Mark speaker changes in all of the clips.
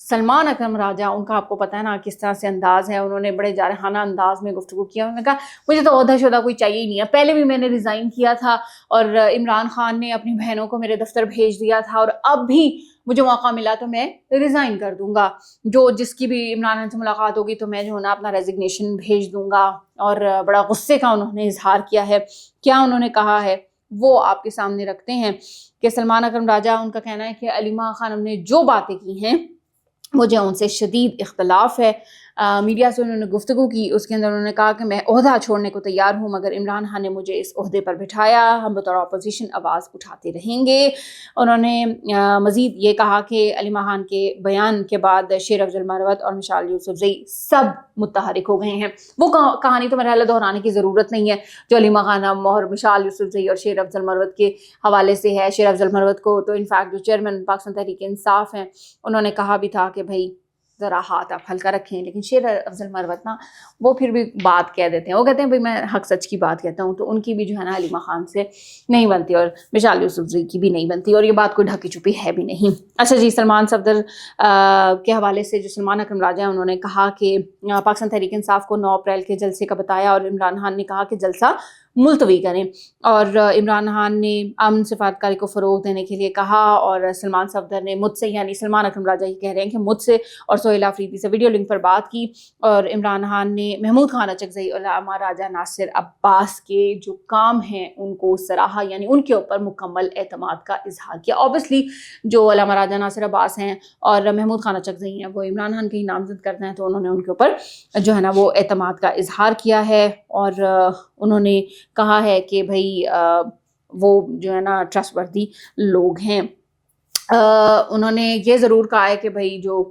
Speaker 1: سلمان اکرم راجہ، ان کا آپ کو پتہ ہے نا کس طرح سے انداز ہے، انہوں نے بڑے جارحانہ انداز میں گفتگو کیا. انہوں نے کہا مجھے تو عہدہ شہدہ کوئی چاہیے ہی نہیں ہے، پہلے بھی میں نے ریزائن کیا تھا اور عمران خان نے اپنی بہنوں کو میرے دفتر بھیج دیا تھا، اور اب بھی مجھے موقع ملا تو میں ریزائن کر دوں گا. جس کی بھی عمران خان سے ملاقات ہوگی تو میں جو ہے نا اپنا ریزگنیشن بھیج دوں گا. اور بڑا غصے کا انہوں نے اظہار کیا ہے. کیا انہوں نے کہا ہے وہ آپ کے سامنے رکھتے ہیں کہ سلمان اکرم راجہ، ان کا کہنا ہے کہ علیمہ خانم نے جو باتیں کی ہیں مجھے ان سے شدید اختلاف ہے. میڈیا سے انہوں نے گفتگو کی، اس کے اندر انہوں نے کہا کہ میں عہدہ چھوڑنے کو تیار ہوں مگر عمران خان نے مجھے اس عہدے پر بٹھایا، ہم بطور اپوزیشن آواز اٹھاتے رہیں گے. انہوں نے مزید یہ کہا کہ علیمہ خان کے بیان کے بعد شیر افضل مروت اور مشال یوسفزئی سب متحرک ہو گئے ہیں. وہ کہانی تو میرے خیال دہرانے کی ضرورت نہیں ہے جو علیمہ خانم اور مشال یوسفزئی اور شیر افضل مروت کے حوالے سے ہے. شیر افضل مروت کو تو انفیکٹ جو چیئرمین پاکستان تحریک انصاف ہیں انہوں نے کہا بھی تھا کہ بھائی ذرا ہاتھ آپ ہلکا رکھیں، لیکن شیر افضل مروت نا وہ پھر بھی بات کہہ دیتے ہیں، وہ کہتے ہیں بھائی میں حق سچ کی بات کہتا ہوں. تو ان کی بھی جو ہے نا علیمہ خان سے نہیں بنتی اور مشال یوسفزئی کی بھی نہیں بنتی، اور یہ بات کوئی ڈھکی چھپی ہے بھی نہیں. اچھا جی، سلمان صفدر کے حوالے سے جو سلمان اکرم راجہ انہوں نے کہا کہ پاکستان تحریک انصاف کو 9 اپریل کے جلسے کا بتایا اور عمران خان نے کہا کہ جلسہ ملتوی کریں، اور عمران خان نے امن سفارتکاری کو فروغ دینے کے لیے کہا. اور سلمان صفدر نے مجھ سے، یعنی سلمان اکرم راجہ یہ کہہ رہے ہیں کہ مجھ سے اور سہیل آفریدی سے ویڈیو لنک پر بات کی، اور عمران خان نے محمود خان اچکزئی اور علامہ راجہ ناصر عباس کے جو کام ہیں ان کو سراہا، یعنی ان کے اوپر مکمل اعتماد کا اظہار کیا. اوبیسلی جو علامہ راجہ ناصر عباس ہیں اور محمود خان اچکزئی ہیں وہ عمران خان کے ہی نامزد کرتے ہیں، تو انہوں نے ان کے اوپر جو ہے نا وہ اعتماد کا اظہار کیا ہے. اور انہوں نے کہا ہے کہ بھئی وہ جو ہے نا ٹرسٹ وردی لوگ ہیں. انہوں نے یہ ضرور کہا ہے کہ بھئی جو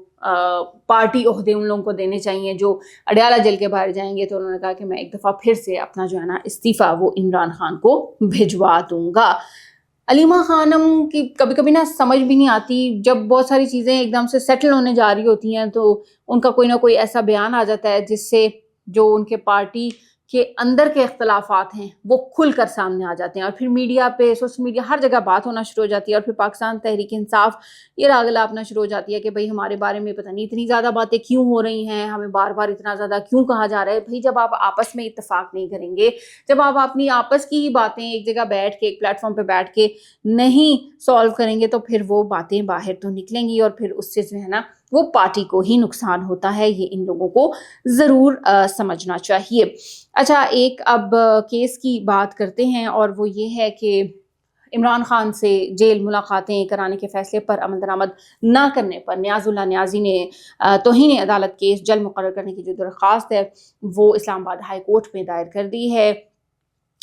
Speaker 1: پارٹی عہدے ان لوگوں کو دینے چاہیے جو اڈیالہ جیل کے باہر جائیں گے، تو انہوں نے کہا کہ میں ایک دفعہ پھر سے اپنا جو ہے نا استعفیٰ وہ عمران خان کو بھجوا دوں گا. علیمہ خانم کی کبھی کبھی نا سمجھ بھی نہیں آتی، جب بہت ساری چیزیں ایک دم سے سیٹل ہونے جا رہی ہوتی ہیں تو ان کا کوئی نہ کوئی ایسا بیان آ جاتا ہے جس سے جو ان کے پارٹی کے اندر کے اختلافات ہیں وہ کھل کر سامنے آ جاتے ہیں، اور پھر میڈیا پہ، سوشل میڈیا، ہر جگہ بات ہونا شروع ہو جاتی ہے. اور پھر پاکستان تحریک انصاف یہ راگ لاپنا شروع ہو جاتی ہے کہ بھئی ہمارے بارے میں پتہ نہیں اتنی زیادہ باتیں کیوں ہو رہی ہیں، ہمیں بار بار اتنا زیادہ کیوں کہا جا رہا ہے. بھئی جب آپ آپس میں اتفاق نہیں کریں گے، جب آپ اپنی آپس کی ہی باتیں ایک جگہ بیٹھ کے، ایک پلیٹ فارم پہ بیٹھ کے نہیں سالو کریں گے، تو پھر وہ باتیں باہر تو نکلیں گی اور پھر اس سے جو ہے نا وہ پارٹی کو ہی نقصان ہوتا ہے. یہ ان لوگوں کو ضرور سمجھنا چاہیے. اچھا، ایک اب کیس کی بات کرتے ہیں، اور وہ یہ ہے کہ عمران خان سے جیل ملاقاتیں کرانے کے فیصلے پر عمل درآمد نہ کرنے پر نیاز اللہ نیازی نے توہین عدالت کیس جلد مقرر کرنے کی جو درخواست ہے وہ اسلام آباد ہائی کورٹ میں دائر کر دی ہے.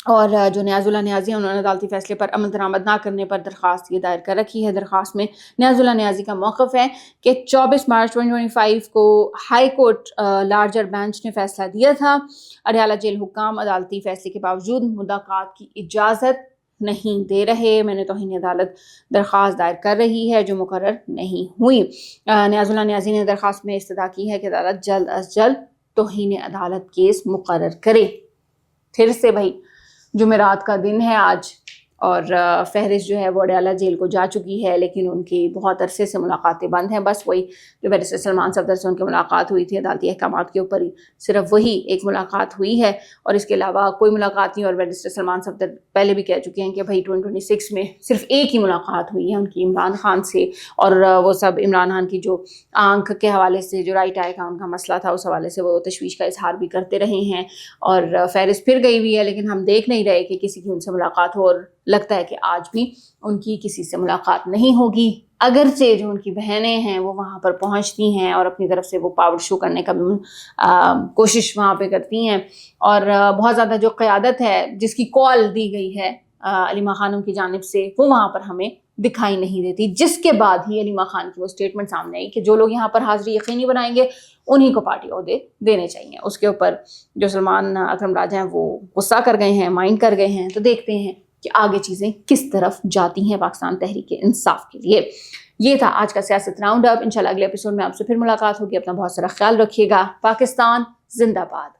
Speaker 1: اور جو نیاز اللہ نیازی ہیں انہوں نے عدالتی فیصلے پر عمل درآمد نہ کرنے پر درخواست یہ دائر کر رکھی ہے. درخواست میں نیاز اللہ نیازی کا موقف ہے کہ 24 مارچ 2025 کو ہائی کورٹ لارجر بینچ نے فیصلہ دیا تھا، اڈیالہ جیل حکام عدالتی فیصلے کے باوجود ملاقات کی اجازت نہیں دے رہے. میں نے توہین عدالت درخواست دائر کر رہی ہے جو مقرر نہیں ہوئی. نیاز اللہ نیازی نے درخواست میں استدعا کی ہے کہ عدالت جلد از جلد توہین عدالت کیس مقرر کرے. پھر سے بھائی جمعرات کا دن ہے آج، اور فہرست جو ہے وہ اڈیالہ جیل کو جا چکی ہے، لیکن ان کی بہت عرصے سے ملاقاتیں بند ہیں. بس وہی جو بیرسٹر سلمان صفدر سے ان کی ملاقات ہوئی تھی عدالتی احکامات کے اوپر ہی، صرف وہی ایک ملاقات ہوئی ہے، اور اس کے علاوہ کوئی ملاقات نہیں. اور بیرسٹر سلمان صفدر پہلے بھی کہہ چکے ہیں کہ بھائی 2026 میں صرف ایک ہی ملاقات ہوئی ہے ان کی عمران خان سے، اور وہ سب عمران خان کی جو آنکھ کے حوالے سے جو رائٹ آئی کا ان کا مسئلہ تھا اس حوالے سے وہ تشویش کا اظہار بھی کرتے رہے ہیں. اور فہرست پھر گئی ہوئی ہے لیکن ہم دیکھ نہیں رہے کہ کسی کی ان سے ملاقات ہو، اور لگتا ہے کہ آج بھی ان کی کسی سے ملاقات نہیں ہوگی. اگرچہ جو ان کی بہنیں ہیں وہ وہاں پر پہنچتی ہیں اور اپنی طرف سے وہ پاور شو کرنے کا بھی کوشش وہاں پہ کرتی ہیں، اور بہت زیادہ جو قیادت ہے جس کی کال دی گئی ہے علیمہ خانم کی جانب سے وہ وہاں پر ہمیں دکھائی نہیں دیتی. جس کے بعد ہی علیمہ خان کی وہ اسٹیٹمنٹ سامنے آئی کہ جو لوگ یہاں پر حاضری یقینی بنائیں گے انہی کو پارٹی عہدے دینے چاہیے. اس کے اوپر جو سلمان اکرم راجہ ہیں وہ غصہ کر گئے ہیں، مائنڈ کر گئے ہیں. تو دیکھتے ہیں کہ آگے چیزیں کس طرف جاتی ہیں پاکستان تحریک انصاف کے لیے. یہ تھا آج کا سیاست راؤنڈ اپ. انشاءاللہ اگلے ایپیسوڈ میں آپ سے پھر ملاقات ہوگی. اپنا بہت سارا خیال رکھیے گا. پاکستان زندہ باد.